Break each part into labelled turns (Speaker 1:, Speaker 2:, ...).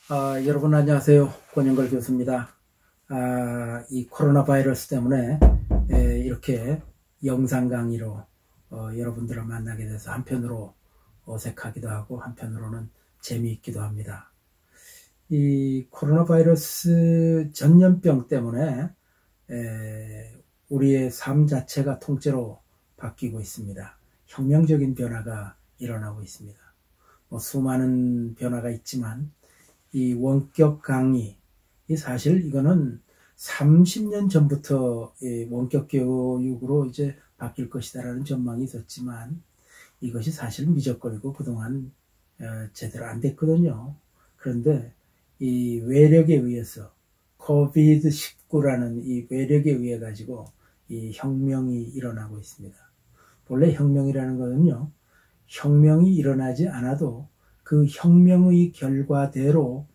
Speaker 1: 여러분 안녕하세요. 권영걸 교수입니다. 이 코로나 바이러스 때문에 이렇게 영상 강의로 여러분들을 만나게 돼서 한편으로 어색하기도 하고 한편으로는 재미있기도 합니다. 이 코로나 바이러스 전염병 때문에 우리의 삶 자체가 통째로 바뀌고 있습니다. 혁명적인 변화가 일어나고 있습니다. 수많은 변화가 있지만 이 원격 강의, 사실 이거는 30년 전부터 원격 교육으로 이제 바뀔 것이다라는 전망이 있었지만 이것이 사실 미적거리고 그동안 제대로 안 됐거든요. 그런데 이 외력에 의해서 코비드19라는 이 외력에 의해 가지고 이 혁명이 일어나고 있습니다. 본래 혁명이라는 것은요, 혁명이 일어나지 않아도 그 혁명의 결과대로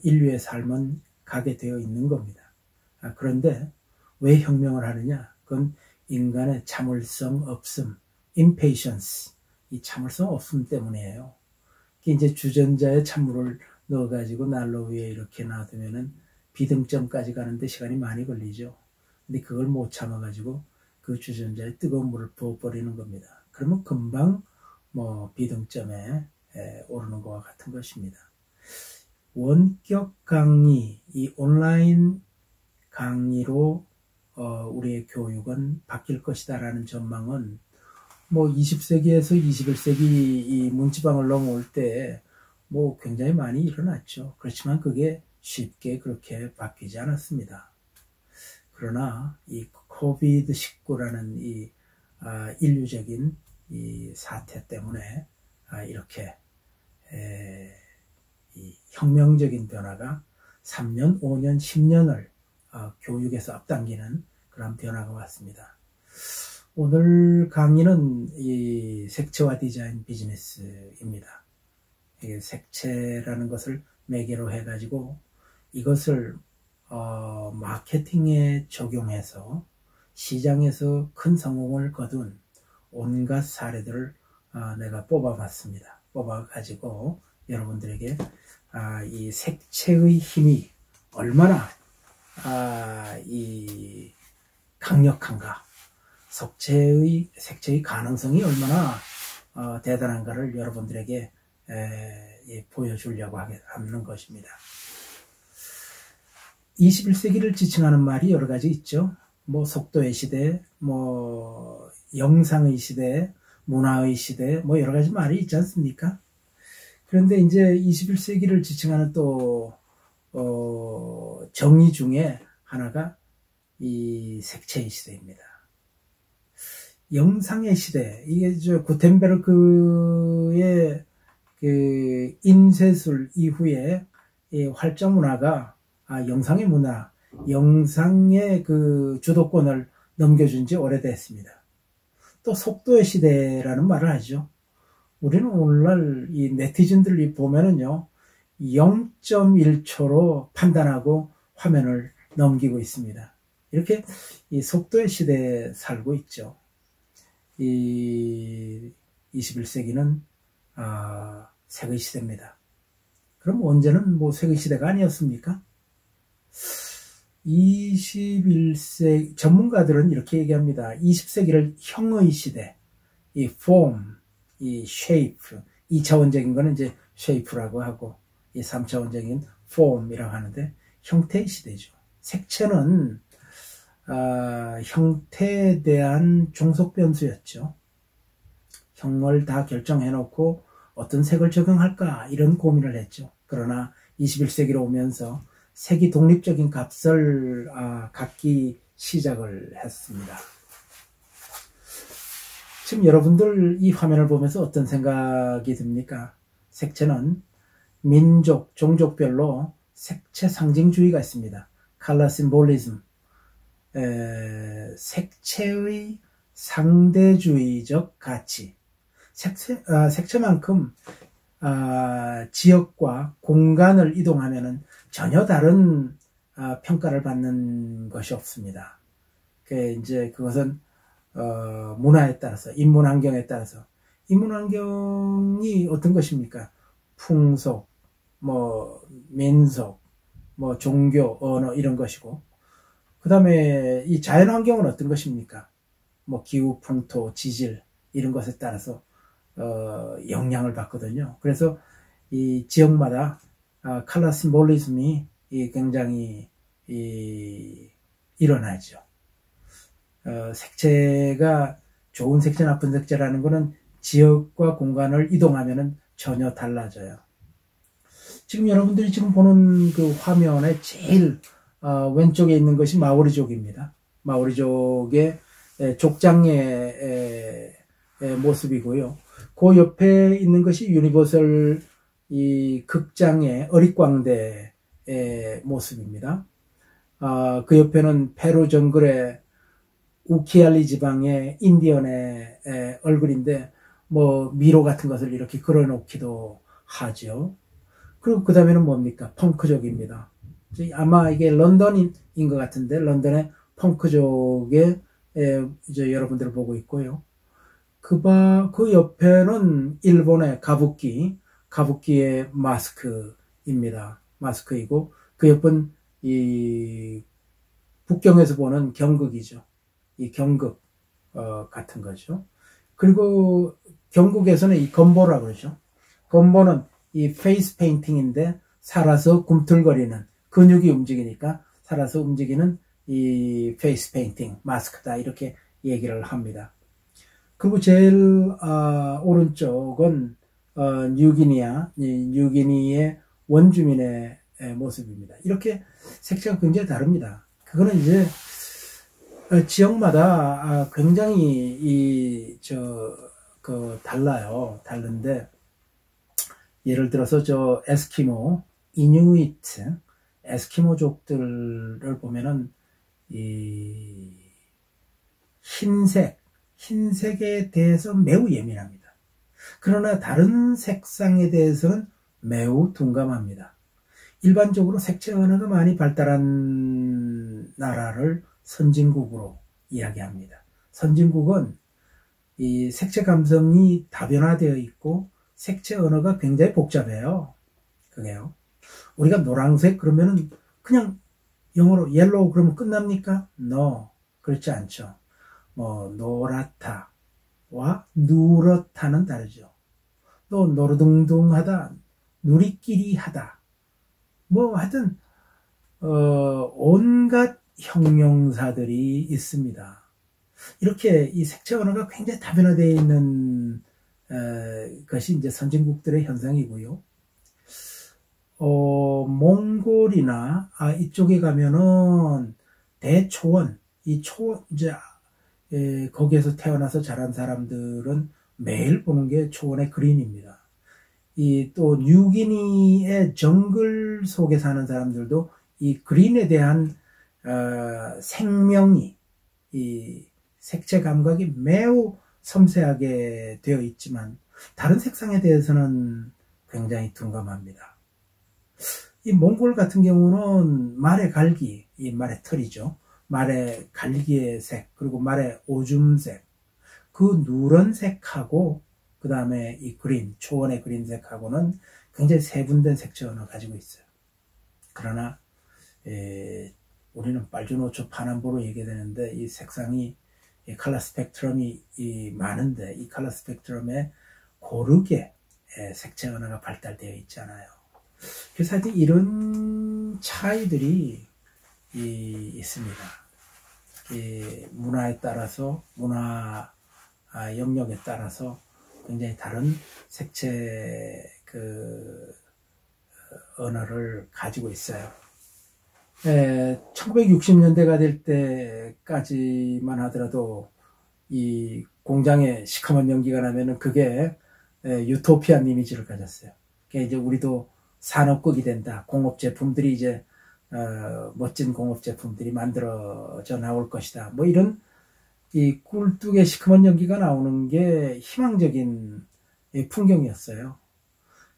Speaker 1: 인류의 삶은 가게 되어 있는 겁니다. 그런데 왜 혁명을 하느냐? 그건 인간의 참을성 없음, impatience, 이 참을성 없음 때문이에요. 이제 주전자에 찬물을 넣어가지고 난로 위에 이렇게 놔두면은 비등점까지 가는데 시간이 많이 걸리죠. 근데 그걸 못 참아가지고 그 주전자에 뜨거운 물을 부어버리는 겁니다. 그러면 금방 비등점에 오르는 것과 같은 것입니다. 원격 강의, 이 온라인 강의로 우리의 교육은 바뀔 것이다라는 전망은 20세기에서 21세기 이 문지방을 넘어올 때 굉장히 많이 일어났죠. 그렇지만 그게 쉽게 그렇게 바뀌지 않았습니다. 그러나 이 코비드19라는 이 인류적인 이 사태 때문에 이렇게 이 혁명적인 변화가 3년, 5년, 10년을 교육에서 앞당기는 그런 변화가 왔습니다. 오늘 강의는 이 색채와 디자인 비즈니스입니다. 색채라는 것을 매개로 해가지고 이것을 마케팅에 적용해서 시장에서 큰 성공을 거둔 온갖 사례들을 내가 뽑아봤습니다. 뽑아가지고 여러분들에게 이 색채의 힘이 얼마나 이 강력한가, 색채의 가능성이 얼마나 대단한가를 여러분들에게 보여주려고 하는 것입니다. 21세기를 지칭하는 말이 여러 가지 있죠. 속도의 시대, 영상의 시대, 문화의 시대, 여러 가지 말이 있지 않습니까? 그런데 이제 21세기를 지칭하는 또 정의 중에 하나가 이 색채의 시대입니다. 영상의 시대, 이게 구텐베르크의 그 인쇄술 이후에 이 활자 문화가 영상의 문화, 영상의 그 주도권을 넘겨준 지 오래됐습니다. 또 속도의 시대라는 말을 하죠. 우리는 오늘날 이 네티즌들이 보면은요, 0.1초로 판단하고 화면을 넘기고 있습니다. 이렇게 이 속도의 시대에 살고 있죠. 이 21세기는 색의 시대입니다. 그럼 언제는 색의 시대가 아니었습니까? 21세기 전문가들은 이렇게 얘기합니다. 20세기를 형의 시대, 이 form, 이 shape, 2차원적인 거는 이제 shape라고 하고 이 3차원적인 form이라고 하는데 형태의 시대죠. 색채는 형태에 대한 종속 변수였죠. 형을 다 결정해놓고 어떤 색을 적용할까 이런 고민을 했죠. 그러나 21세기로 오면서 색이 독립적인 값을 갖기 시작을 했습니다. 지금 여러분들 이 화면을 보면서 어떤 생각이 듭니까? 색채는 민족, 종족별로 색채 상징주의가 있습니다. 컬러 심볼리즘, 색채의 상대주의적 가치. 색채만큼 지역과 공간을 이동하면은 전혀 다른 평가를 받는 것이 없습니다. 이제 그것은 문화에 따라서, 인문환경에 따라서. 인문환경이 어떤 것입니까? 풍속, 뭐 민속, 뭐 종교, 언어 이런 것이고, 그 다음에 이 자연환경은 어떤 것입니까? 뭐 기후, 풍토, 지질 이런 것에 따라서 영향을 받거든요. 그래서 이 지역마다 컬러 심볼리즘이 굉장히 일어나죠. 색채가 좋은 색채, 나쁜 색채라는 것은 지역과 공간을 이동하면은 전혀 달라져요. 지금 여러분들이 지금 보는 그 화면에 제일 왼쪽에 있는 것이 마오리족입니다. 마오리족의 족장의 모습이고요. 그 옆에 있는 것이 유니버설 이 극장의 어릿광대의 모습입니다. 그 옆에는 페루 정글의 우키알리 지방의 인디언의 얼굴인데 뭐 미로 같은 것을 이렇게 그려놓기도 하죠. 그리고 그 다음에는 뭡니까? 펑크족입니다. 아마 이게 런던인 것 같은데 런던의 펑크족의 이제 여러분들을 보고 있고요. 그 옆에는 일본의 가부키의 마스크입니다. 마스크이고 그 옆은 이 북경에서 보는 경극이죠. 이 경극 같은 거죠. 그리고 경극에서는 이 건보라고 그러죠. 건보는 이 페이스 페인팅인데 살아서 굼틀거리는 근육이 움직이니까 살아서 움직이는 이 페이스 페인팅 마스크다 이렇게 얘기를 합니다. 그리고 제일 오른쪽은 뉴기니의 원주민의 모습입니다. 이렇게 색채가 굉장히 다릅니다. 그거는 이제 지역마다 굉장히 달라요. 다른데 예를 들어서 저 에스키모, 이누이트, 에스키모족들을 보면은 이 흰색에 대해서 매우 예민합니다. 그러나 다른 색상에 대해서는 매우 둔감합니다. 일반적으로 색채 언어가 많이 발달한 나라를 선진국으로 이야기합니다. 선진국은 이 색채 감성이 다변화되어 있고 색채 언어가 굉장히 복잡해요. 그게요. 우리가 노란색 그러면은 그냥 영어로 옐로우 그러면 끝납니까? No. 그렇지 않죠. 뭐 노랗다와 누렇다는 다르죠. 또 노르둥둥하다, 누리끼리하다. 뭐 하여튼 온갖 형용사들이 있습니다. 이렇게 이 색채 언어가 굉장히 다변화되어 있는 것이 이제 선진국들의 현상이고요. 몽골이나 이쪽에 가면은 대초원, 이제 거기에서 태어나서 자란 사람들은 매일 보는 게 초원의 그린입니다. 또 뉴기니의 정글 속에 사는 사람들도 이 그린에 대한 생명이 이 색채 감각이 매우 섬세하게 되어 있지만 다른 색상에 대해서는 굉장히 둔감합니다. 이 몽골 같은 경우는 말의 갈기, 이 말의 털이죠. 말의 갈기의 색, 그리고 말의 오줌색, 그 누런색하고 그 다음에 이 그린, 초원의 그린색하고는 굉장히 세분된 색채 언어를 가지고 있어요. 그러나 우리는 빨주노초 파남보로 얘기되는데 이 색상이 이 컬러 스펙트럼이 많은데 이 컬러 스펙트럼에 고르게 색채 언어가 발달되어 있잖아요. 그래서 하여튼 이런 차이들이 있습니다. 문화에 따라서 문화 영역에 따라서 굉장히 다른 색채 언어를 가지고 있어요. 1960년대가 될 때까지만 하더라도 이 공장에 시커먼 연기가 나면은 그게 유토피안 이미지를 가졌어요. 그게 이제 우리도 산업국이 된다. 공업 제품들이 이제 멋진 공업 제품들이 만들어져 나올 것이다. 뭐 이런 이 꿀뚝에 시커먼 연기가 나오는 게 희망적인 풍경이었어요.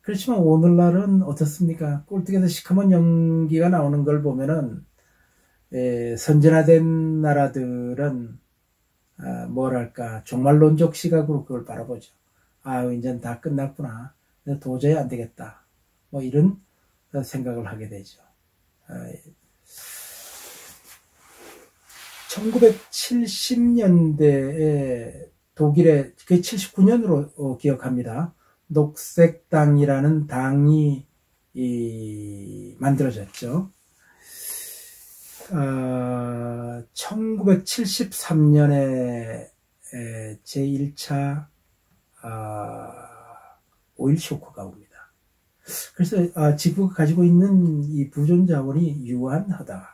Speaker 1: 그렇지만 오늘날은 어떻습니까? 꿀뚝에서 시커먼 연기가 나오는 걸 보면은 선진화된 나라들은 뭐랄까 종말론적 시각으로 그걸 바라보죠. 이젠 다 끝났구나. 도저히 안 되겠다. 뭐 이런 생각을 하게 되죠. 1970년대에 독일의, 그게 79년으로 기억합니다. 녹색당이라는 당이 만들어졌죠. 1973년에 제1차 오일 쇼크가 옵니다. 그래서 지구가 가지고 있는 이 부존 자원이 유한하다.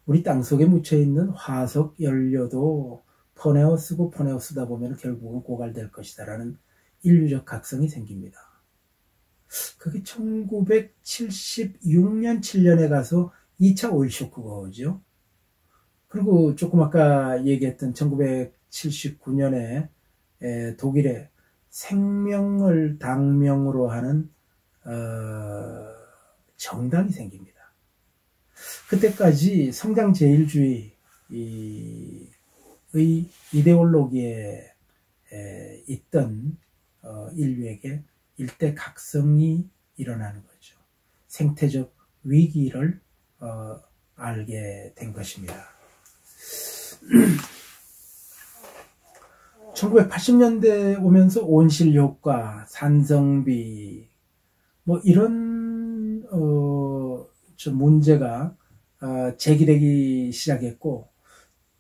Speaker 1: 우리 땅속에 묻혀있는 화석 연료도 퍼내어 쓰고 퍼내어 쓰다 보면 결국은 고갈될 것이다 라는 인류적 각성이 생깁니다. 그게 1976년, 7년에 가서 2차 오일 쇼크가 오죠. 그리고 조금 아까 얘기했던 1979년에 독일에 생명을 당명으로 하는 정당이 생깁니다. 그때까지 성장제일주의의 이데올로기에 있던 인류에게 일대 각성이 일어나는 거죠. 생태적 위기를 알게 된 것입니다. 1980년대 오면서 온실효과, 산성비 뭐 이런 문제가 제기되기 시작했고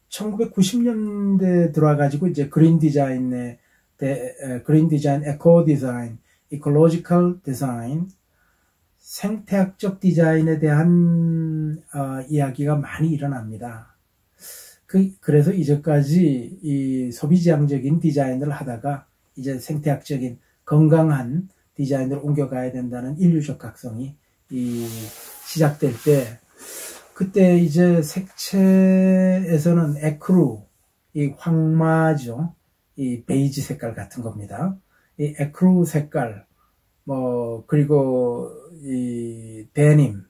Speaker 1: 1990년대 들어와가지고 이제 그린 디자인, 에코 디자인, 이콜로지컬 디자인, 생태학적 디자인에 대한 이야기가 많이 일어납니다. 그래서 이제까지 이 소비지향적인 디자인을 하다가 이제 생태학적인 건강한 디자인으로 옮겨가야 된다는 인류적 각성이 시작될 때, 그때 이제 색채에서는 에크루, 이 황마죠. 이 베이지 색깔 같은 겁니다. 이 에크루 색깔, 그리고 이 데님,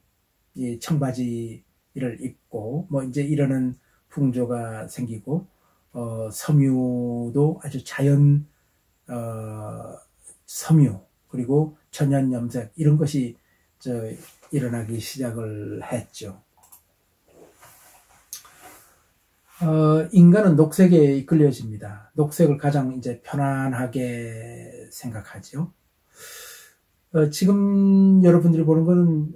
Speaker 1: 이 청바지를 입고, 이제 이러는 풍조가 생기고, 섬유도 아주 자연, 섬유, 그리고 천연 염색, 이런 것이 일어나기 시작을 했죠. 인간은 녹색에 이끌려집니다. 녹색을 가장 이제 편안하게 생각하죠. 지금 여러분들이 보는 거는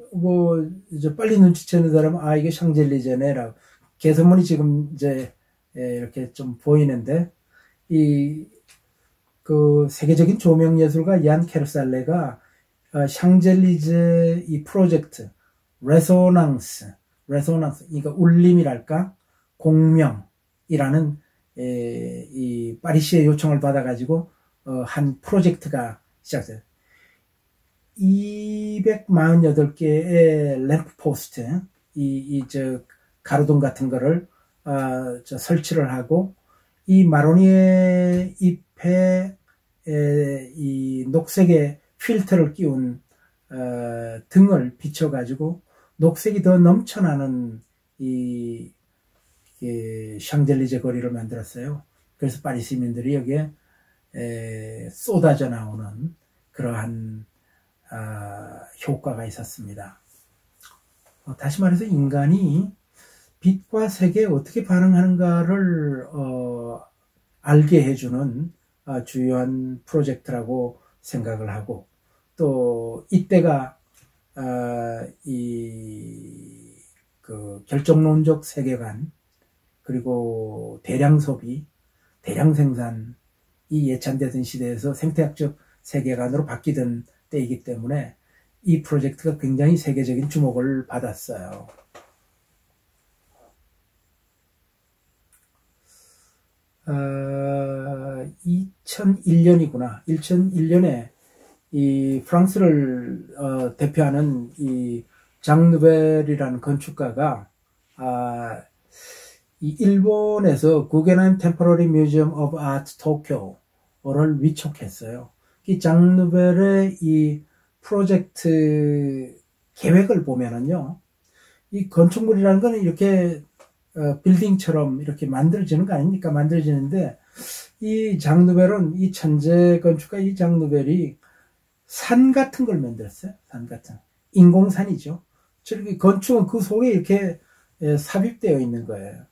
Speaker 1: 이제 빨리 눈치채는 사람은 이게 샹젤리제네라고 개선문이 지금 이제 이렇게 좀 보이는데 그 세계적인 조명 예술가 얀 케르살레가 샹젤리제 이 프로젝트 레소낭스 그러니까 울림이랄까 공명이라는 이 파리시의 요청을 받아가지고 한 프로젝트가 시작돼요. 248개의 램프 포스트, 가로등 같은 거를 설치를 하고, 이 마로니에 잎에 이 녹색의 필터를 끼운 등을 비춰가지고 녹색이 더 넘쳐나는 이 샹젤리제 거리를 만들었어요. 그래서 파리 시민들이 여기에 쏟아져 나오는 그러한 효과가 있었습니다. 다시 말해서 인간이 빛과 색에 어떻게 반응하는가를 알게 해주는 주요한 프로젝트라고 생각을 하고, 또 이때가 그 결정론적 세계관, 그리고 대량 소비, 대량 생산이 예찬되던 시대에서 생태학적 세계관으로 바뀌던 때이기 때문에 이 프로젝트가 굉장히 세계적인 주목을 받았어요. 2001년이구나. 2001년에 이 프랑스를 대표하는 이 장 누벨이라는 건축가가 이 일본에서 구겐하임 템포러리 뮤지엄 오브 아트 도쿄를 위촉했어요. 이 장 누벨의 이 프로젝트 계획을 보면은요, 이 건축물이라는 건 이렇게 빌딩처럼 이렇게 만들어지는 거 아닙니까? 만들어지는데, 이 장 누벨은, 이 천재 건축가 이 장 누벨이 산 같은 걸 만들었어요. 산 같은. 인공산이죠. 저렇게 건축은 그 속에 이렇게 삽입되어 있는 거예요.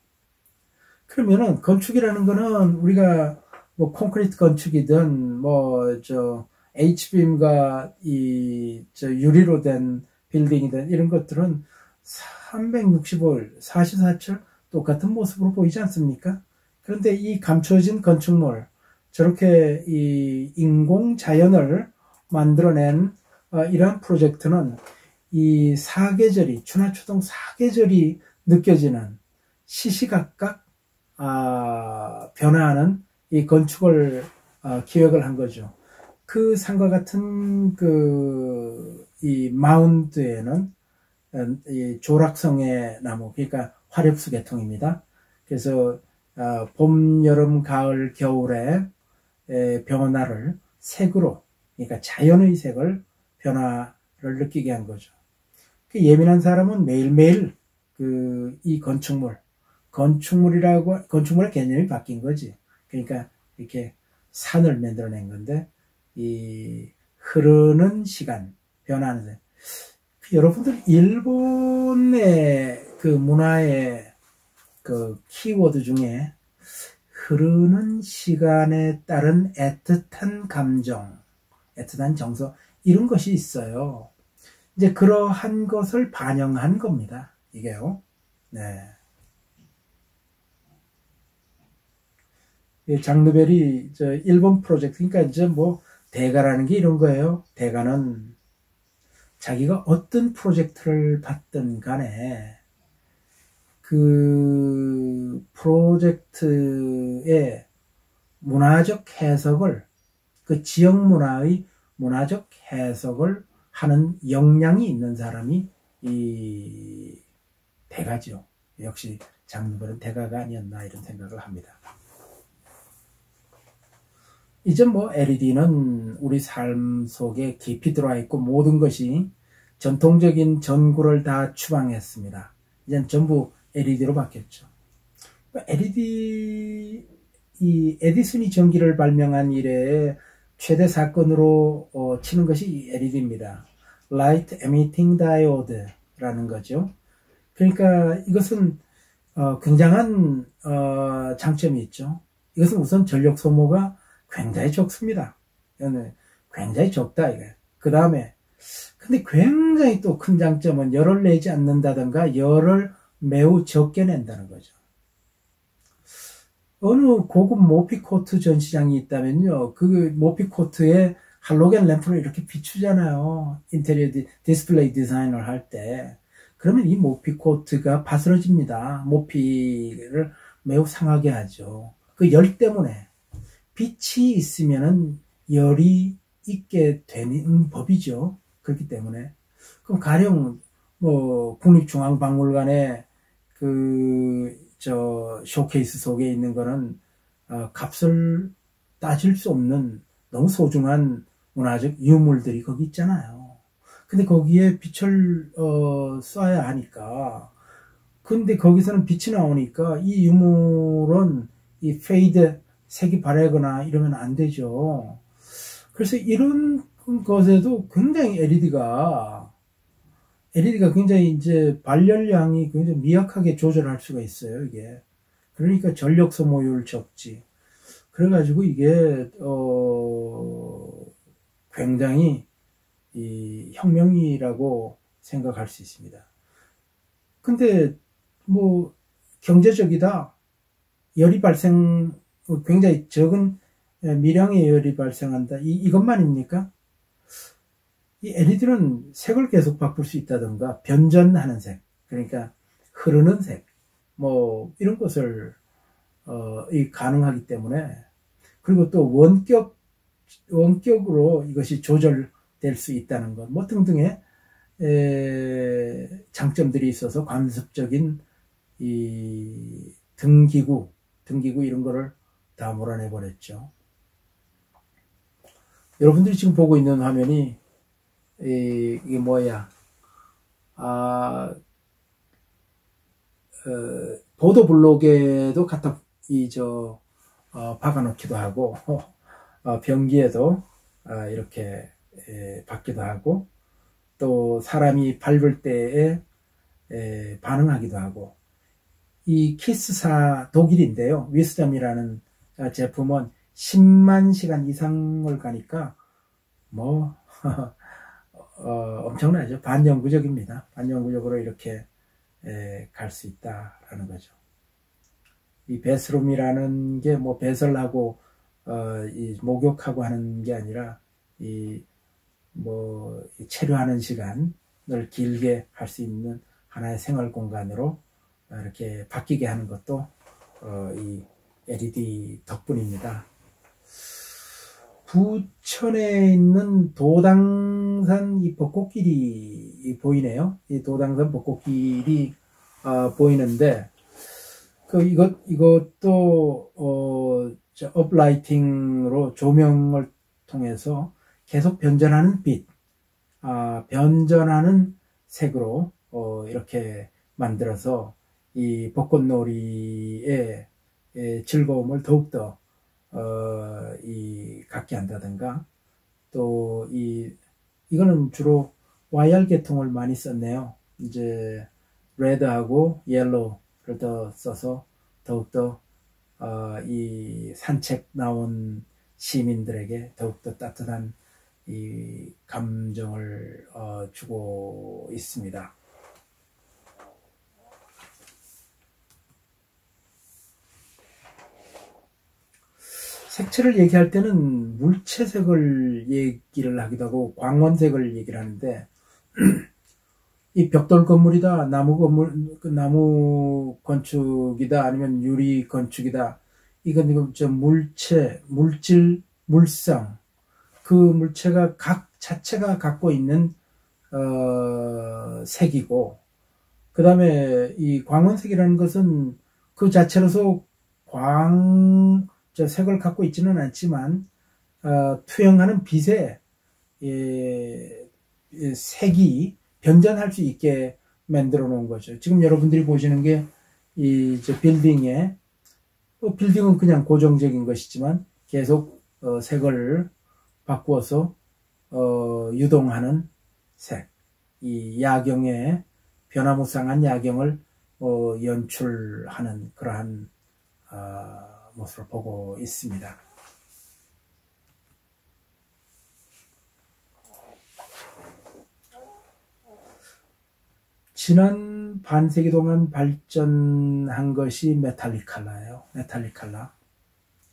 Speaker 1: 그러면은 건축이라는 거는 우리가 뭐 콘크리트 건축이든 뭐 저 H빔과 이 저 유리로 된 빌딩이든 이런 것들은 365일 44철 똑같은 모습으로 보이지 않습니까? 그런데 이 감춰진 건축물, 저렇게 이 인공 자연을 만들어낸 이러한 프로젝트는 이 사계절이,春夏秋冬 사계절이 느껴지는 시시각각 변화하는 이 건축을 기획을 한 거죠. 그 산과 같은 이 마운드에는 이 조락성의 나무, 그러니까 화렵수 계통입니다. 그래서 봄, 여름, 가을, 겨울에 변화를 색으로, 그러니까 자연의 색을 변화를 느끼게 한 거죠. 예민한 사람은 매일매일 이 건축물의 개념이 바뀐 거지. 그러니까 이렇게 산을 만들어낸 건데, 이 흐르는 시간, 변화하는 색. 여러분들 일본의 그 문화의 그 키워드 중에 흐르는 시간에 따른 애틋한 감정, 애틋한 정서, 이런 것이 있어요. 이제 그러한 것을 반영한 겁니다. 이게요. 네. 장르벨이 일본 프로젝트, 그러니까 이제 뭐 대가라는 게 이런 거예요. 대가는 자기가 어떤 프로젝트를 받든 간에 그 프로젝트의 문화적 해석을, 그 지역 문화의 문화적 해석을 하는 역량이 있는 사람이 이 대가죠. 역시 장르벨은 대가가 아니었나 이런 생각을 합니다. 이제 뭐 LED는 우리 삶 속에 깊이 들어와 있고 모든 것이 전통적인 전구를 다 추방했습니다. 이젠 전부 LED로 바뀌었죠. 이 에디슨이 전기를 발명한 이래의 최대 사건으로 치는 것이 LED입니다. Light Emitting Diode라는 거죠. 그러니까 이것은 굉장한 장점이 있죠. 이것은 우선 전력 소모가 굉장히 적습니다. 굉장히 적다 이게. 그 다음에 근데 굉장히 또 큰 장점은 열을 내지 않는다든가 열을 매우 적게 낸다는 거죠. 어느 고급 모피코트 전시장이 있다면요, 그 모피코트에 할로겐 램프를 이렇게 비추잖아요. 인테리어 디스플레이 디자인을 할 때. 그러면 이 모피코트가 바스러집니다. 모피를 매우 상하게 하죠. 그 열 때문에. 빛이 있으면은 열이 있게 되는 법이죠. 그렇기 때문에. 그럼 가령 뭐 국립중앙박물관에 쇼케이스 속에 있는 거는 값을 따질 수 없는 너무 소중한 문화적 유물들이 거기 있잖아요. 근데 거기에 빛을 쏴야 하니까, 근데 거기서는 빛이 나오니까 이 유물은 이 페이드 색이 바래거나 이러면 안 되죠. 그래서 이런 것에도 굉장히 LED가 굉장히 이제 발열량이 굉장히 미약하게 조절할 수가 있어요, 이게. 그러니까 전력 소모율 적지. 그래가지고 이게, 굉장히 이 혁명이라고 생각할 수 있습니다. 근데 뭐 경제적이다. 열이 굉장히 적은 미량의 열이 발생한다. 이것만입니까? 이 LED는 색을 계속 바꿀 수 있다던가 변전하는 색, 그러니까 흐르는 색, 뭐 이런 것을 가능하기 때문에, 그리고 또 원격으로 이것이 조절될 수 있다는 것, 뭐 등등의 장점들이 있어서 관습적인 이 등기구 이런 거를 다 몰아내 버렸죠. 여러분들이 지금 보고 있는 화면이 이게 뭐야? 보도블록에도 갖다 박아놓기도 하고, 변기에도 이렇게 받기도 하고, 또 사람이 밟을 때에 반응하기도 하고, 이 키스사 독일인데요. 위스덤이라는 제품은 10만 시간 이상을 가니까 뭐 엄청나죠. 반영구적입니다. 반영구적으로 이렇게 갈 수 있다라는 거죠. 이 베스룸이라는 게 뭐 배설하고 이 목욕하고 하는 게 아니라 이 뭐 체류하는 시간을 길게 할 수 있는 하나의 생활 공간으로 이렇게 바뀌게 하는 것도 이 LED 덕분입니다. 부천에 있는 도당산 이 벚꽃길이 보이네요. 이 도당산 벚꽃길이 보이는데 이것도 업라이팅으로 조명을 통해서 계속 변전하는 빛, 변전하는 색으로 이렇게 만들어서 이 벚꽃놀이의 즐거움을 더욱더 갖게 한다든가, 또 이거는 주로 YR 계통을 많이 썼네요. 이제 레드하고 옐로우를 더 써서 더욱더 이 산책 나온 시민들에게 더욱더 따뜻한 이 감정을 주고 있습니다. 색채를 얘기할 때는 물채색을 얘기를 하기도 하고 광원색을 얘기를 하는데, 이 벽돌 건물이다, 나무 건축이다, 아니면 유리 건축이다, 이건 물체, 물질, 물성, 그 물체가 각 자체가 갖고 있는 색이고, 그 다음에 이 광원색이라는 것은 그 자체로서 색을 갖고 있지는 않지만 투영하는 빛에 색이 변전할 수 있게 만들어 놓은 거죠. 지금 여러분들이 보시는 게 빌딩은 그냥 고정적인 것이지만 계속 색을 바꾸어서 유동하는 색, 이 야경의 변화무쌍한 야경을 연출하는 그러한 모습을 보고 있습니다. 지난 반세기 동안 발전한 것이 메탈릭 컬러예요.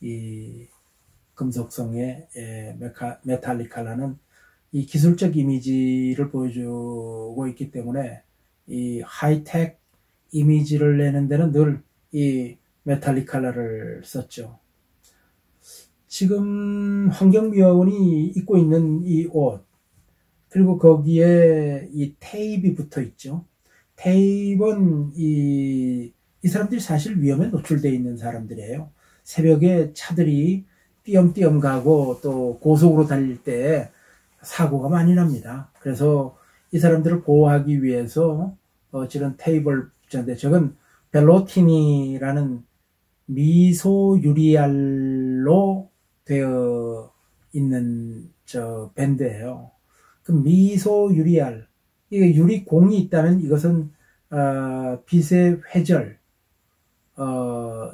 Speaker 1: 이 금속성의 메탈릭 컬러는 이 기술적 이미지를 보여주고 있기 때문에 이 하이텍 이미지를 내는 데는 늘 이 메탈릭 컬러를 썼죠. 지금 환경미화원이 입고 있는 이 옷, 그리고 거기에 이 테이프가 붙어 있죠. 테이프는 이 사람들이 사실 위험에 노출되어 있는 사람들이에요. 새벽에 차들이 띄엄띄엄 가고 또 고속으로 달릴 때 사고가 많이 납니다. 그래서 이 사람들을 보호하기 위해서 저런 테이프를 붙였는데, 저건 벨로티니라는 미소 유리알로 되어 있는 밴드예요. 그 미소 유리알, 이게 유리공이 있다면 이것은 빛의 회절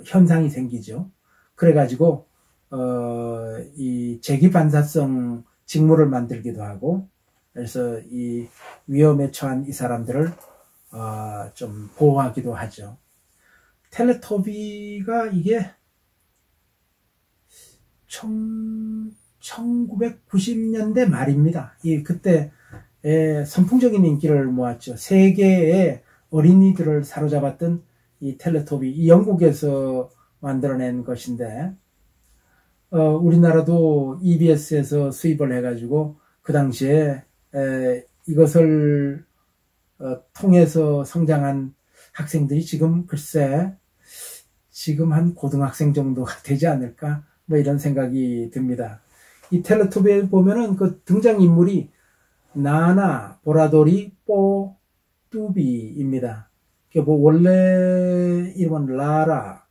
Speaker 1: 현상이 생기죠. 그래가지고 이 재기 반사성 직물을 만들기도 하고, 그래서 이 위험에 처한 이 사람들을 좀 보호하기도 하죠. 텔레토비가 이게 1990년대 말입니다. 그때 선풍적인 인기를 모았죠. 세계의 어린이들을 사로잡았던 이 텔레토비, 이 영국에서 만들어낸 것인데, 우리나라도 EBS에서 수입을 해가지고 그 당시에 이것을 통해서 성장한 학생들이 지금 한 고등학생 정도가 되지 않을까, 뭐 이런 생각이 듭니다. 이 텔레토비에 보면은 그 등장인물이 나나, 보라돌이, 뽀, 뚜비입니다. 뭐 원래 이름은 라라,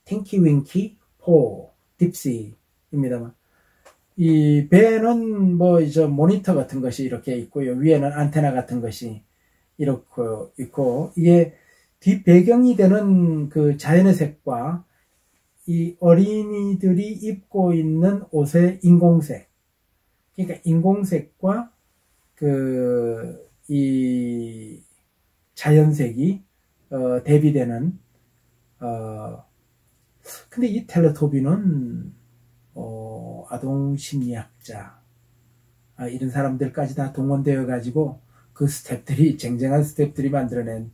Speaker 1: 팅키 윙키, 포, 딥시입니다만, 이 배는 뭐 이제 모니터 같은 것이 이렇게 있고요. 위에는 안테나 같은 것이 이렇게 있고, 이게 뒷배경이 되는 그 자연의 색과 이 어린이들이 입고 있는 옷의 인공색, 그러니까 인공색과 이 자연색이 대비되는, 근데 이 텔레토비는 아동 심리학자, 이런 사람들까지 다 동원되어 가지고 그 스태프들이, 쟁쟁한 스태프들이 만들어낸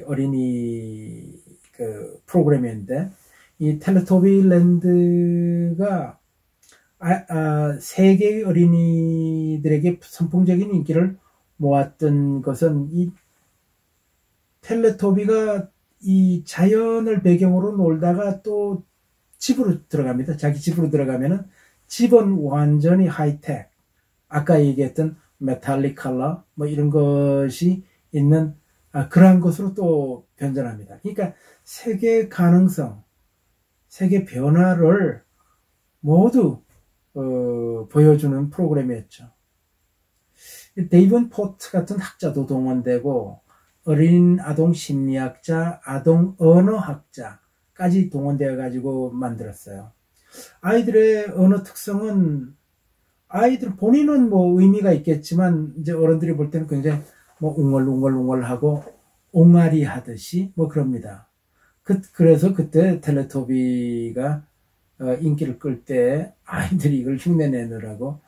Speaker 1: 어린이 그 프로그램인데, 이 텔레토비랜드가 세계의 어린이들에게 선풍적인 인기를 모았던 것은, 이 텔레토비가 이 자연을 배경으로 놀다가 또 집으로 들어갑니다. 자기 집으로 들어가면은 집은 완전히 하이텍, 아까 얘기했던 메탈릭 컬러 뭐 이런 것이 있는 그러한 것으로 또 변전합니다. 그러니까 세계 가능성, 세계 변화를 모두 보여주는 프로그램이었죠. 데이븐 포트 같은 학자도 동원되고, 어린 아동 심리학자, 아동 언어학자까지 동원되어 가지고 만들었어요. 아이들의 언어 특성은, 아이들 본인은 뭐 의미가 있겠지만 이제 어른들이 볼 때는 굉장히 뭐 웅얼웅얼웅얼하고 옹알이 하듯이 뭐 그럽니다. 그래서 그때 텔레토비가 인기를 끌 때 아이들이 이걸 흉내내느라고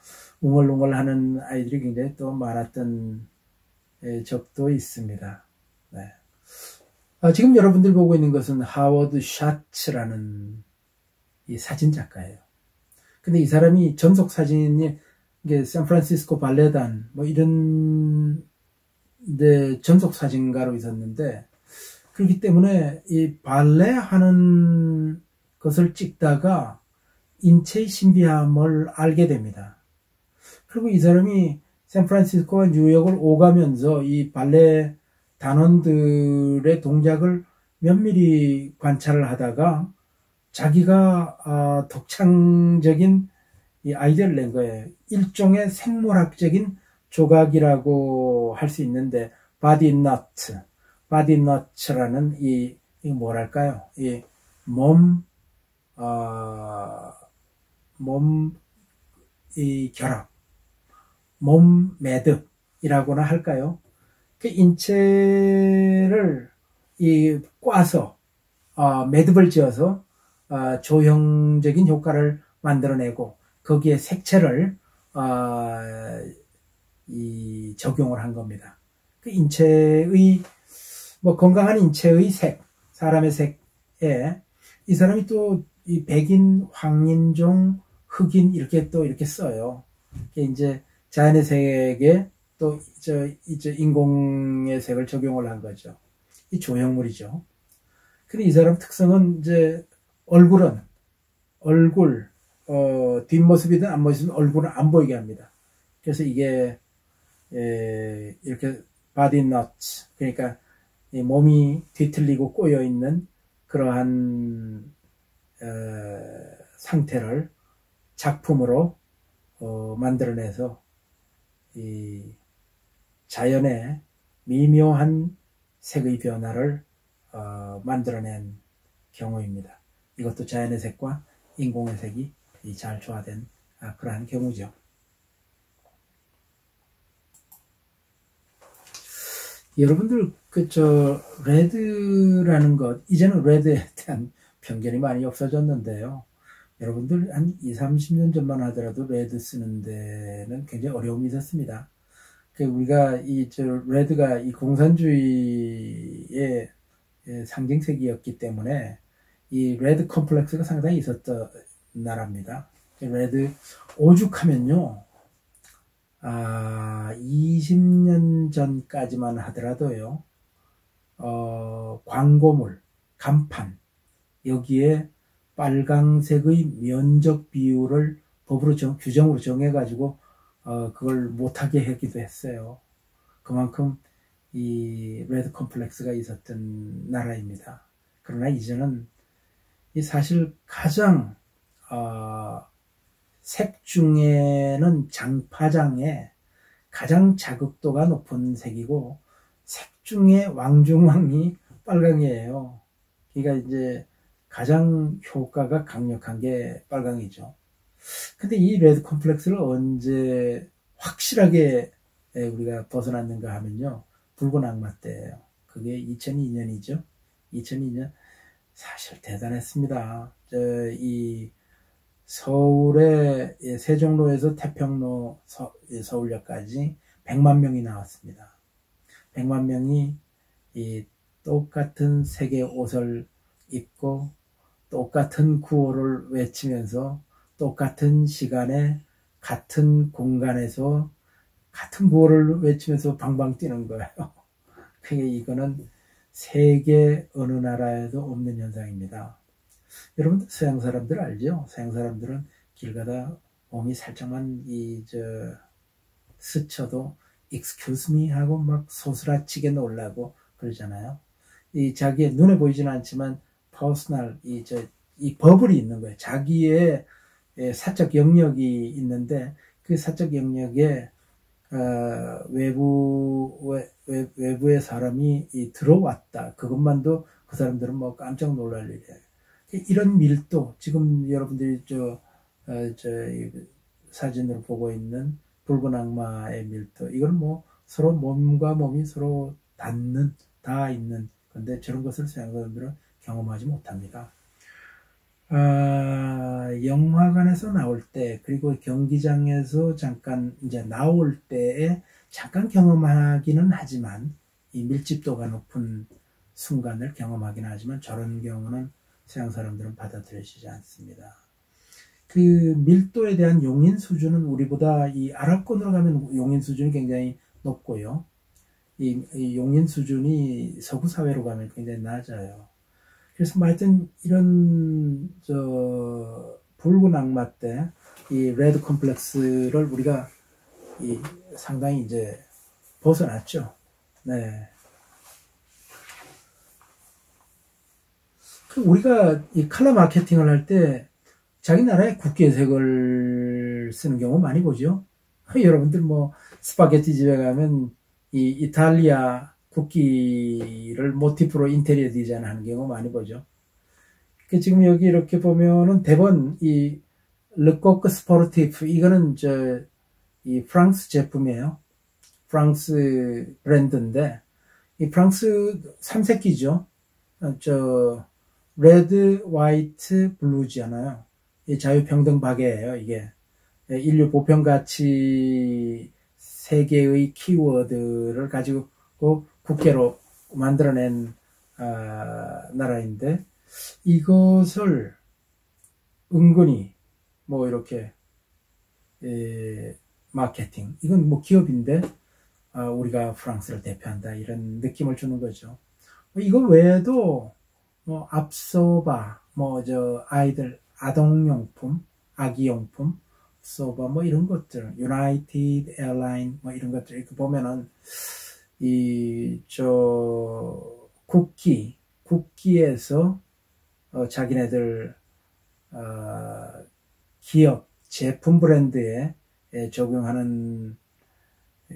Speaker 1: 웅얼웅얼 하는 아이들이 굉장히 또 많았던 적도 있습니다. 네. 지금 여러분들 보고 있는 것은 하워드 샤츠라는 이 사진 작가예요. 근데 이 사람이 전속 사진이 이게 샌프란시스코 발레단 뭐 이런 데 전속 사진가로 있었는데, 그렇기 때문에 이 발레 하는 것을 찍다가 인체의 신비함을 알게 됩니다. 그리고 이 사람이 샌프란시스코와 뉴욕을 오가면서 이 발레 단원들의 동작을 면밀히 관찰을 하다가 자기가 독창적인 이 아이디어를 낸 거예요. 일종의 생물학적인 조각이라고 할 수 있는데, 바디너츠라는 이 뭐랄까요? 이 이 결합, 몸 매듭이라고나 할까요? 그 인체를 꽈서 매듭을 지어서 조형적인 효과를 만들어내고, 거기에 색채를 적용을 한 겁니다. 그 인체의 뭐 건강한 인체의 색, 사람의 색에 이 사람이 또 이 백인, 황인종, 흑인 이렇게 또 이렇게 써요. 이제 자연의 색에 또 인공의 색을 적용을 한 거죠. 이 조형물이죠. 근데 이 사람 특성은 이제 얼굴, 뒷모습이든 앞모습이든 얼굴은 안 보이게 합니다. 그래서 이게 이렇게 바디 너츠, 그러니까 몸이 뒤틀리고 꼬여 있는 그러한 상태를 작품으로 만들어내서 이 자연의 미묘한 색의 변화를 만들어낸 경우입니다. 이것도 자연의 색과 인공의 색이 잘 조화된 그러한 경우죠. 여러분들 레드라는 것, 이제는 레드에 대한 편견이 많이 없어졌는데요. 여러분들 한 20-30년 전만 하더라도 레드 쓰는 데는 굉장히 어려움이 있었습니다. 우리가 레드가 이 공산주의의 상징색이었기 때문에 이 레드 컴플렉스가 상당히 있었던 나라입니다. 레드 오죽하면요, 20년 전까지만 하더라도요, 광고물, 간판, 여기에 빨강색의 면적 비율을 법으로 규정으로 정해가지고, 그걸 못하게 하기도 했어요. 그만큼 이 레드 컴플렉스가 있었던 나라입니다. 그러나 이제는 사실 가장, 색 중에는 장파장에 가장 자극도가 높은 색이고, 색 중에 왕중왕이 빨강이에요. 그러니까 이제 가장 효과가 강력한 게 빨강이죠. 근데 이 레드 컴플렉스를 언제 확실하게 우리가 벗어났는가 하면요, 붉은 악마 때예요. 그게 2002년이죠. 2002년 사실 대단했습니다. 이 서울의 세종로에서 태평로 서울역까지 100만 명이 나왔습니다. 100만 명이 이 똑같은 색의 옷을 입고 똑같은 구호를 외치면서 똑같은 시간에 같은 공간에서 같은 구호를 외치면서 방방 뛰는 거예요. 그게 이거는 세계 어느 나라에도 없는 현상입니다. 여러분 서양 사람들 알죠? 서양 사람들은 길 가다 몸이 살짝만 스쳐도 excuse me 하고 막 소스라치게 놀라고 그러잖아요. 이 자기의 눈에 보이지는 않지만 퍼스널 이 버블이 있는 거예요. 자기의 사적 영역이 있는데 그 사적 영역에 외부의 사람이 들어왔다. 그것만도 그 사람들은 뭐 깜짝 놀랄 일이에요. 이런 밀도, 지금 여러분들이 사진으로 보고 있는 붉은 악마의 밀도, 이건 뭐 서로 몸과 몸이 서로 닿아 있는 건데 저런 것을 서양 사람들은 경험하지 못합니다. 영화관에서 나올 때, 그리고 경기장에서 잠깐 이제 나올 때에 잠깐 경험하기는 하지만, 이 밀집도가 높은 순간을 경험하기는 하지만 저런 경우는 서양 사람들은 받아들여지지 않습니다. 그 밀도에 대한 용인 수준은 우리보다 이 아랍권으로 가면 용인 수준이 굉장히 높고요. 이 용인 수준이 서구 사회로 가면 굉장히 낮아요. 그래서 하여튼 이런 붉은 악마 때 이 레드 컴플렉스를 우리가 상당히 이제 벗어났죠. 네. 우리가 이 컬러 마케팅을 할 때 자기 나라의 국기의 색을 쓰는 경우 많이 보죠. 여러분들 뭐 스파게티 집에 가면 이 이탈리아 국기를 모티프로 인테리어 디자인 하는 경우 많이 보죠. 지금 여기 이렇게 보면은 대번 이 르코크 스포르티프, 이거는 이 프랑스 제품이에요. 프랑스 브랜드인데 이 프랑스 3색기죠. 레드, 화이트, 블루잖아요. 이 자유평등 박애예요, 이게. 인류 보편 가치 세 개의 키워드를 가지고 국회로 만들어낸 나라인데, 이것을 은근히 뭐 이렇게 마케팅, 이건 뭐 기업인데 우리가 프랑스를 대표한다, 이런 느낌을 주는 거죠. 이거 외에도 뭐 앞서바, 뭐 아이들 아동용품, 아기용품, 소바 뭐 이런 것들, 유나이티드 에어라인 뭐 이런 것들 이렇게 보면은 국기에서 자기네들 기업 제품 브랜드에 적용하는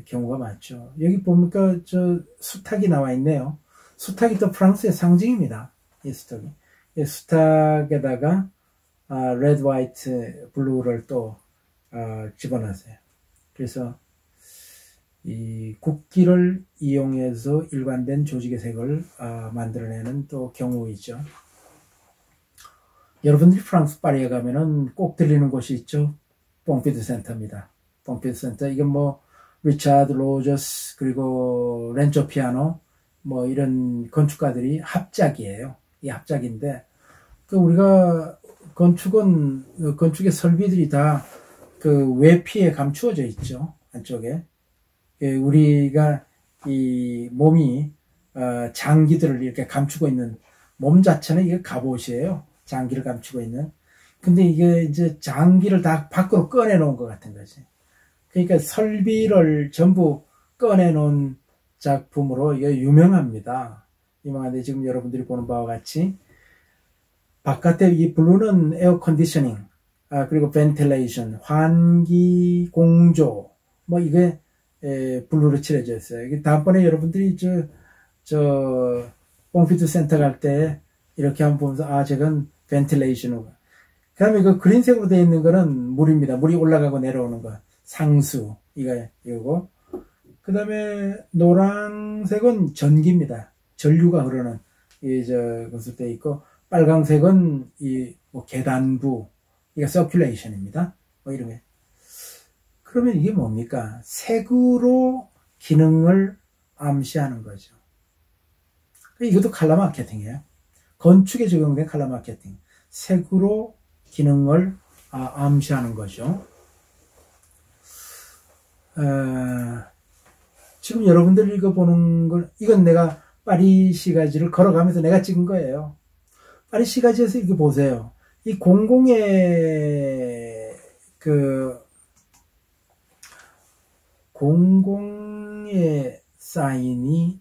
Speaker 1: 경우가 많죠. 여기 보니까 수탉이 나와 있네요. 수탉이 또 프랑스의 상징입니다. 이 수탉이. 이 수탉에다가 레드, 화이트, 블루를 또 집어넣으세요. 그래서 이 국기를 이용해서 일관된 조직의 색을 만들어내는 또 경우이죠. 여러분들이 프랑스 파리에 가면은 꼭 들리는 곳이 있죠. 뽕피드 센터입니다. 뽕피드 센터. 이건 뭐 리차드 로저스 그리고 렌초 피아노 뭐 이런 건축가들이 합작이에요. 이 합작인데 우리가 건축의 설비들이 다 그 외피에 감추어져 있죠. 안쪽에. 우리가 이 몸이 장기들을 이렇게 감추고 있는 몸 자체는 이게 갑옷이에요. 장기를 감추고 있는. 근데 이게 이제 장기를 다 밖으로 꺼내놓은 것 같은 거지. 그러니까 설비를 전부 꺼내놓은 작품으로 이게 유명합니다. 유명한데 지금 여러분들이 보는 바와 같이 바깥에 이 블루는 에어 컨디셔닝, 그리고 ventilation, 환기 공조, 뭐 이게 블루로 칠해져 있어요. 이게 다음번에 여러분들이 뽕피드 센터 갈 때 이렇게 한번 보면서 저건 ventilation. 그 다음에 그 그린색으로 되어 있는 거는 물입니다. 물이 올라가고 내려오는 거. 상수. 이거고. 그 다음에 노란색은 전기입니다. 전류가 흐르는, 것으로 되어 있고, 빨강색은 뭐 계단부. 이게 circulation입니다. 뭐 이런 게. 그러면 이게 뭡니까? 색으로 기능을 암시하는 거죠. 이것도 컬러 마케팅이에요. 건축에 적용된 컬러 마케팅. 색으로 기능을 암시하는 거죠. 지금 여러분들 읽어보는 걸, 이건 내가 파리 시가지를 걸어가면서 내가 찍은 거예요. 파리 시가지에서 이렇게 보세요. 이 공공의 사인이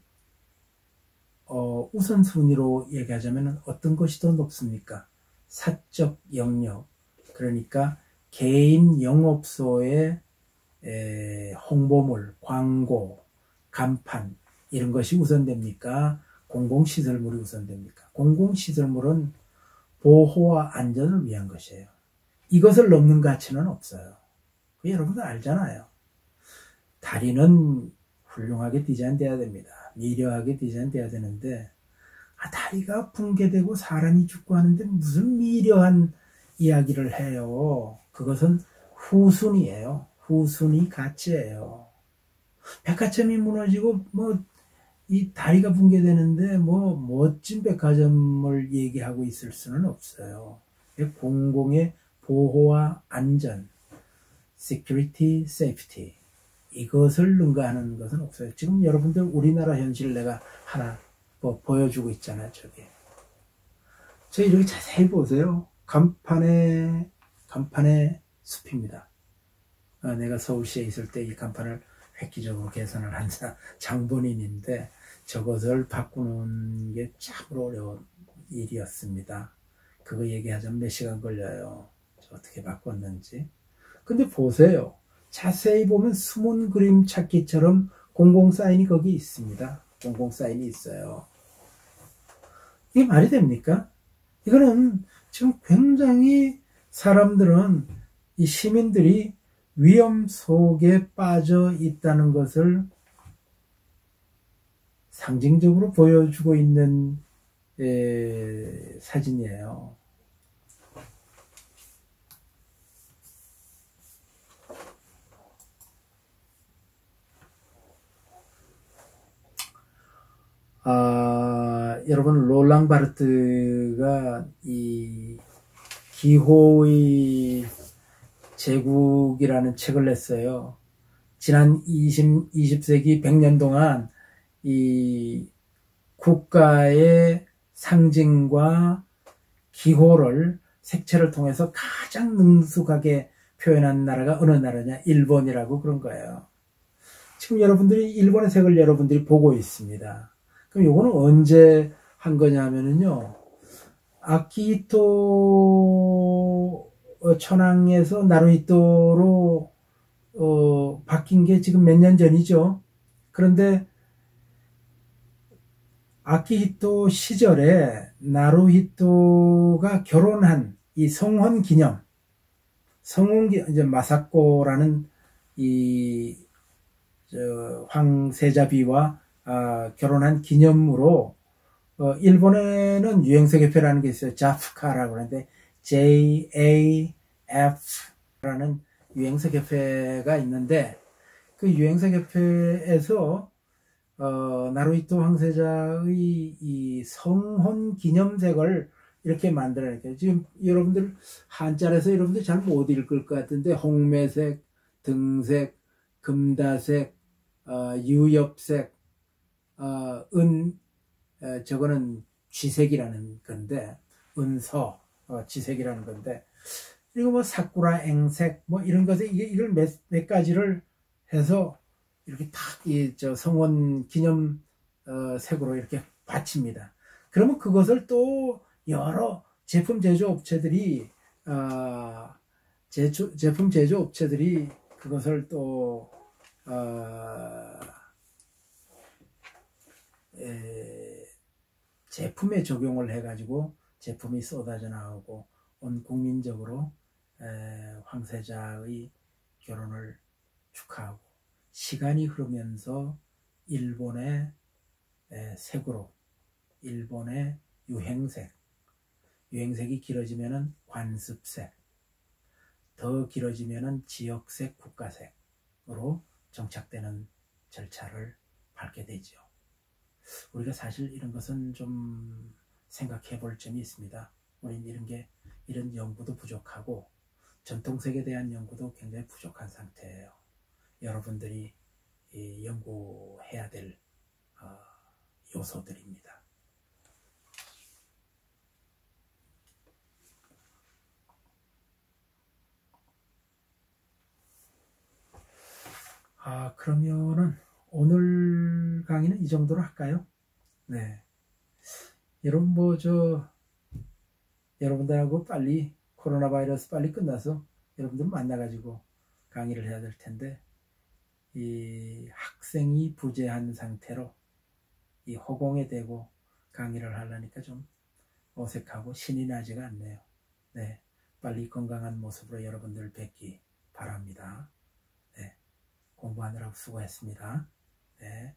Speaker 1: 우선순위로 얘기하자면 어떤 것이 더 높습니까? 사적 영역, 그러니까 개인 영업소의 홍보물, 광고, 간판 이런 것이 우선됩니까? 공공시설물이 우선됩니까? 공공시설물은 보호와 안전을 위한 것이에요. 이것을 넘는 가치는 없어요. 여러분들 알잖아요. 다리는 훌륭하게 디자인돼야 됩니다. 미려하게 디자인돼야 되는데 다리가 붕괴되고 사람이 죽고 하는데 무슨 미려한 이야기를 해요. 그것은 후순위예요. 후순위 가치예요. 백화점이 무너지고 이 다리가 붕괴되는데 멋진 백화점을 얘기하고 있을 수는 없어요. 공공의 보호와 안전, security, safety 이것을 능가하는 것은 없어요. 지금 여러분들 우리나라 현실을 내가 하나 보여주고 있잖아요. 저 이렇게 자세히 보세요. 간판의 숲입니다. 내가 서울시에 있을 때 이 간판을 획기적으로 개선을 한 장본인인데 저것을 바꾸는 게 참으로 어려운 일이었습니다. 그거 얘기하자면 몇 시간 걸려요. 어떻게 바꿨는지. 근데 보세요. 자세히 보면 숨은 그림 찾기처럼 공공사인이 거기 있습니다. 공공사인이 있어요. 이게 말이 됩니까? 이거는 지금 굉장히 사람들은 이 시민들이 위험 속에 빠져 있다는 것을 상징적으로 보여주고 있는 사진이에요. 여러분 롤랑 바르트가 이 기호의 제국이라는 책을 냈어요. 지난 20세기 100년 동안 이 국가의 상징과 기호를 색채를 통해서 가장 능숙하게 표현한 나라가 어느 나라냐? 일본이라고 그런 거예요. 지금 여러분들이 일본의 색을 여러분들이 보고 있습니다. 그럼 요거는 언제 한 거냐 하면은요, 아키히토 천황에서 나루히토로 바뀐 게 지금 몇 년 전이죠. 그런데 아키히토 시절에 나루히토가 결혼한 이 성혼 기념, 이제 마사코라는 황세자비와 결혼한 기념으로 일본에는 유행색협회라는 게 있어요. 자프카라고 하는데 JAF라는 유행색협회가 있는데 그 유행색협회에서 나루히토 황세자의 이 성혼 기념색을 이렇게 만들어냈어요. 지금 여러분들 한자에서 여러분들 잘 못 읽을 것 같은데 홍매색, 등색, 금다색, 유엽색, 저거는 쥐색이라는 건데, 은서, 쥐색이라는 건데, 그리고 뭐 사쿠라 앵색, 뭐 이런 것에 이걸 몇 가지를 해서 이렇게 탁 성원 기념 색으로 이렇게 받칩니다. 그러면 그것을 또 여러 제품 제조 업체들이 제품 제조 업체들이 그것을 또 어, 제품에 적용을 해가지고 제품이 쏟아져 나오고 온 국민적으로 황세자의 결혼을 축하하고 시간이 흐르면서 일본의 색으로 일본의 유행색이 길어지면은 관습색, 더 길어지면은 지역색, 국가색으로 정착되는 절차를 밟게 되죠. 우리가 사실 이런 것은 좀 생각해 볼 점이 있습니다. 우리는 이런 연구도 부족하고 전통색에 대한 연구도 굉장히 부족한 상태예요. 여러분들이 연구해야 될 요소들입니다. 그러면은 오늘 강의는 이 정도로 할까요? 네. 여러분 여러분들하고 빨리 코로나 바이러스 빨리 끝나서 여러분들 만나가지고 강의를 해야 될 텐데 이 학생이 부재한 상태로 이 허공에 대고 강의를 하려니까 좀 어색하고 신이 나지가 않네요. 네. 빨리 건강한 모습으로 여러분들 뵙기 바랍니다. 네. 공부하느라고 수고했습니다. 네.